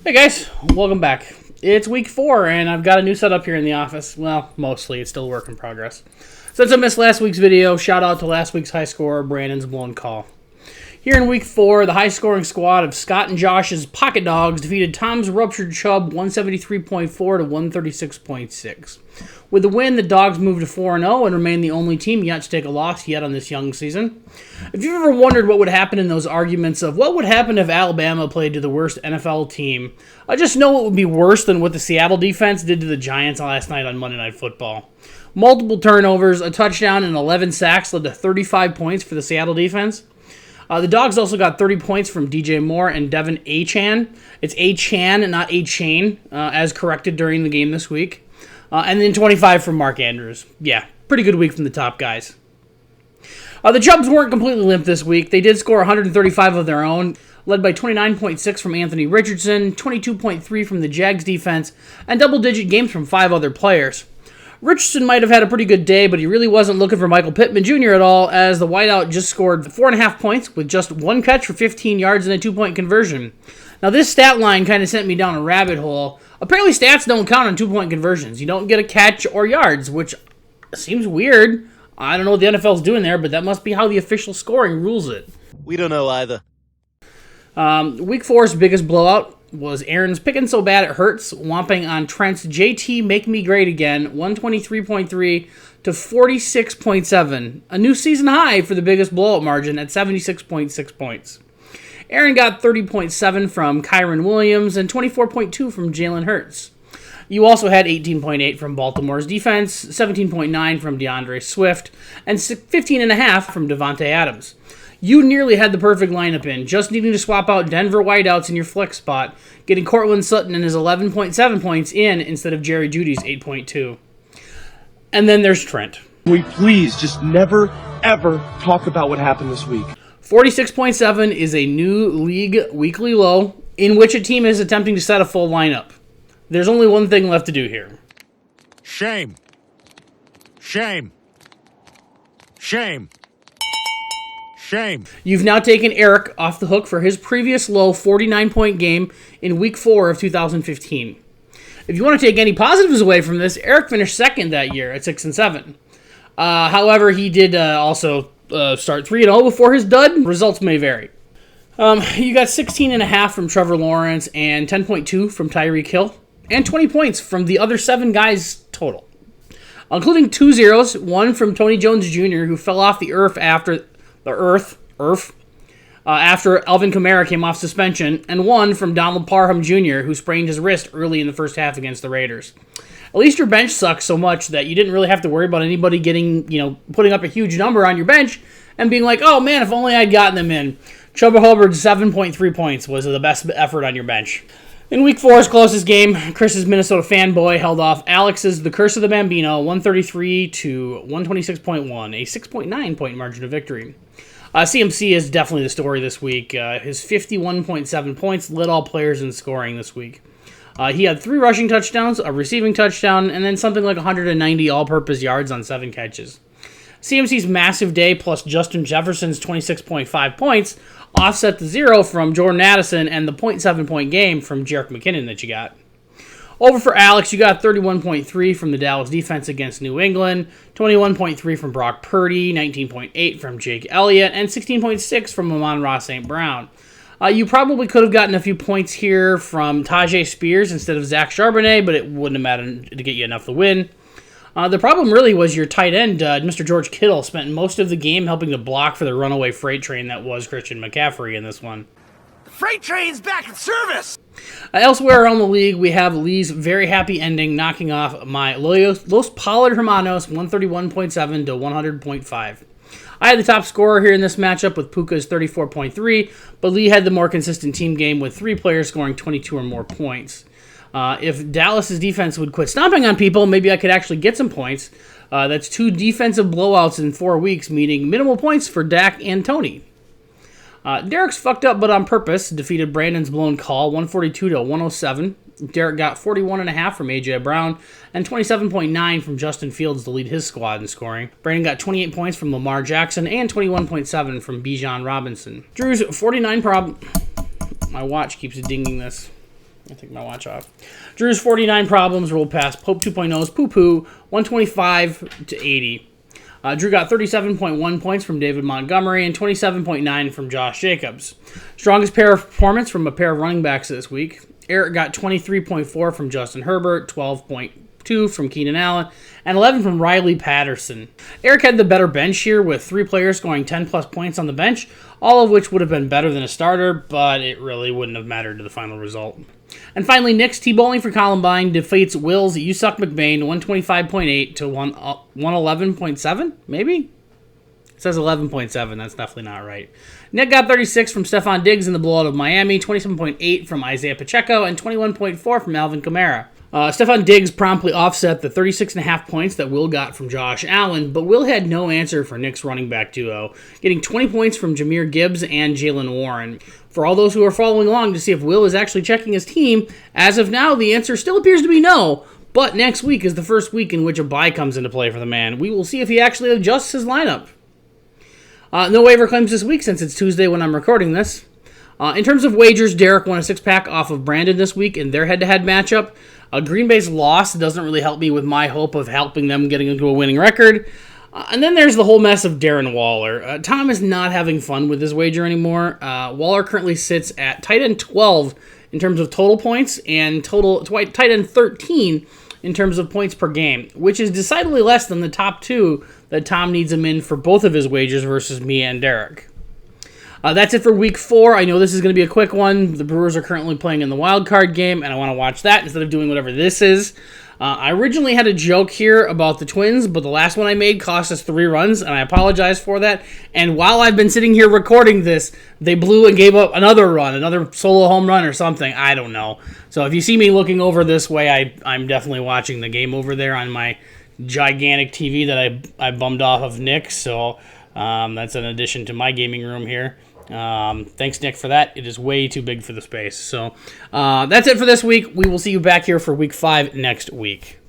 Hey guys, welcome back. It's week 4 and I've got a new setup here in the office. Well, mostly, it's still a work in progress. Since I missed last week's video, shout out to last week's high scorer, Brandon's blown call. Here in week 4, the high scoring squad of Scott and Josh's Pocket Dogs defeated Tom's Ruptured Chubb 173.4 to 136.6. With the win, the Dogs moved to 4-0 and remain the only team yet to take a loss yet on this young season. If you've ever wondered what would happen in those arguments of what would happen if Alabama played to the worst NFL team, I just know it would be worse than what the Seattle defense did to the Giants last night on Monday Night Football. Multiple turnovers, a touchdown, and 11 sacks led to 35 points for the Seattle defense. The Dogs also got 30 points from DJ Moore and Devin Achane. It's Achane and not Achane, as corrected during the game this week. And then 25 from Mark Andrews. Yeah, pretty good week from the top guys. The Chubbs weren't completely limp this week. They did score 135 of their own, led by 29.6 from Anthony Richardson, 22.3 from the Jags defense, and double-digit games from 5 other players. Richardson might have had a pretty good day, but he really wasn't looking for Michael Pittman Jr. at all, as the wideout just scored 4.5 points with just 1 catch for 15 yards and a 2-point conversion. Now, this stat line kind of sent me down a rabbit hole. Apparently, stats don't count on 2-point conversions. You don't get a catch or yards, which seems weird. I don't know what the NFL's doing there, but that must be how the official scoring rules it. We don't know either. Week 4's biggest blowout was Aaron's Picking So Bad It Hurts, whomping on Trent's JT Make Me Great Again, 123.3 to 46.7, a new season high for the biggest blowout margin at 76.6 points. Aaron got 30.7 from Kyron Williams and 24.2 from Jalen Hurts. You also had 18.8 from Baltimore's defense, 17.9 from DeAndre Swift, and 15.5 from Devontae Adams. You nearly had the perfect lineup in, just needing to swap out Denver wideouts in your flex spot, getting Cortland Sutton and his 11.7 points in instead of Jerry Jeudy's 8.2. And then there's Trent. We please just never, ever talk about what happened this week. 46.7 is a new league weekly low in which a team is attempting to set a full lineup. There's only one thing left to do here. Shame. Shame. Shame. Shame. You've now taken Eric off the hook for his previous low 49-point game in Week 4 of 2015. If you want to take any positives away from this, Eric finished second that year at 6-7. However, he did also start 3-0 before his dud. Results may vary. You got 16.5 from Trevor Lawrence and 10.2 from Tyreek Hill, and 20 points from the other 7 guys total, including 2 zeros, one from Tony Jones Jr., who fell off the earth after Alvin Kamara came off suspension, and one from Donald Parham Jr., who sprained his wrist early in the first half against the Raiders. At least your bench sucks so much that you didn't really have to worry about anybody putting up a huge number on your bench and being like, oh man, if only I'd gotten them in. Chuba Hubbard's 7.3 points was the best effort on your bench. In Week 4's closest game, Chris's Minnesota fanboy held off Alex's The Curse of the Bambino, 133 to 126.1, a 6.9 point margin of victory. CMC is definitely the story this week. His 51.7 points led all players in scoring this week. He had 3 rushing touchdowns, a receiving touchdown, and then something like 190 all-purpose yards on 7 catches. CMC's massive day plus Justin Jefferson's 26.5 points offset the 0 from Jordan Addison and the 0.7 point game from Jerick McKinnon that you got. Over for Alex, you got 31.3 from the Dallas defense against New England, 21.3 from Brock Purdy, 19.8 from Jake Elliott, and 16.6 from Amon-Ra St. Brown. You probably could have gotten a few points here from Tajay Spears instead of Zach Charbonnet, but it wouldn't have mattered to get you enough to win. The problem really was your tight end, Mr. George Kittle, spent most of the game helping to block for the runaway freight train that was Christian McCaffrey in this one. The freight train's back in service! Elsewhere around the league, we have Lee's very happy ending knocking off my Los Pollard Hermanos 131.7 to 100.5. I had the top scorer here in this matchup with Puka's 34.3, but Lee had the more consistent team game with 3 players scoring 22 or more points. If Dallas's defense would quit stomping on people, maybe I could actually get some points. That's 2 defensive blowouts in 4 weeks, meaning minimal points for Dak and Tony. Derek's fucked up, but on purpose, defeated Brandon's blown call, 142 to 107. Derek got 41.5 from A.J. Brown and 27.9 from Justin Fields to lead his squad in scoring. Brandon got 28 points from Lamar Jackson and 21.7 from Bijan Robinson. Drew's 49 My watch keeps dinging this. I take my watch off. Drew's 49 problems rolled past Pope 2.0's poo-poo, 125 to 80. Drew got 37.1 points from David Montgomery and 27.9 from Josh Jacobs. Strongest pair of performance from a pair of running backs this week. Eric got 23.4 from Justin Herbert, 12.2 from Keenan Allen, and 11 from Riley Patterson. Eric had the better bench here with 3 players scoring 10-plus points on the bench, all of which would have been better than a starter, but it really wouldn't have mattered to the final result. And finally, Nick's T-bowling for Columbine defeats Will's You Suck McBain 125.8 to 111.7, maybe? It says 11.7. That's definitely not right. Nick got 36 from Stephon Diggs in the blowout of Miami, 27.8 from Isaiah Pacheco, and 21.4 from Alvin Kamara. Stephon Diggs promptly offset the 36.5 points that Will got from Josh Allen, but Will had no answer for Nick's running back duo, getting 20 points from Jahmyr Gibbs and Jalen Warren. For all those who are following along to see if Will is actually checking his team, as of now, the answer still appears to be no, but next week is the first week in which a bye comes into play for the man. We will see if he actually adjusts his lineup. No waiver claims this week since it's Tuesday when I'm recording this. In terms of wagers, Derek won a 6-pack off of Brandon this week in their head-to-head matchup. Green Bay's loss doesn't really help me with my hope of helping them getting into a winning record. And then there's the whole mess of Darren Waller. Tom is not having fun with his wager anymore. Waller currently sits at tight end 12 in terms of total points and tight end 13 in terms of points per game, which is decidedly less than the top 2 that Tom needs him in for both of his wagers versus me and Derek. That's it for week 4. I know this is going to be a quick one. The Brewers are currently playing in the wild card game, and I want to watch that instead of doing whatever this is. I originally had a joke here about the Twins, but the last one I made cost us 3 runs, and I apologize for that. And while I've been sitting here recording this, they blew and gave up another run, another solo home run or something. I don't know. So if you see me looking over this way, I'm definitely watching the game over there on my gigantic TV that I bummed off of Nick. So that's an addition to my gaming room here. Thanks, Nick, for that. It is way too big for the space. So that's it for this week. We will see you back here for week 5 next week.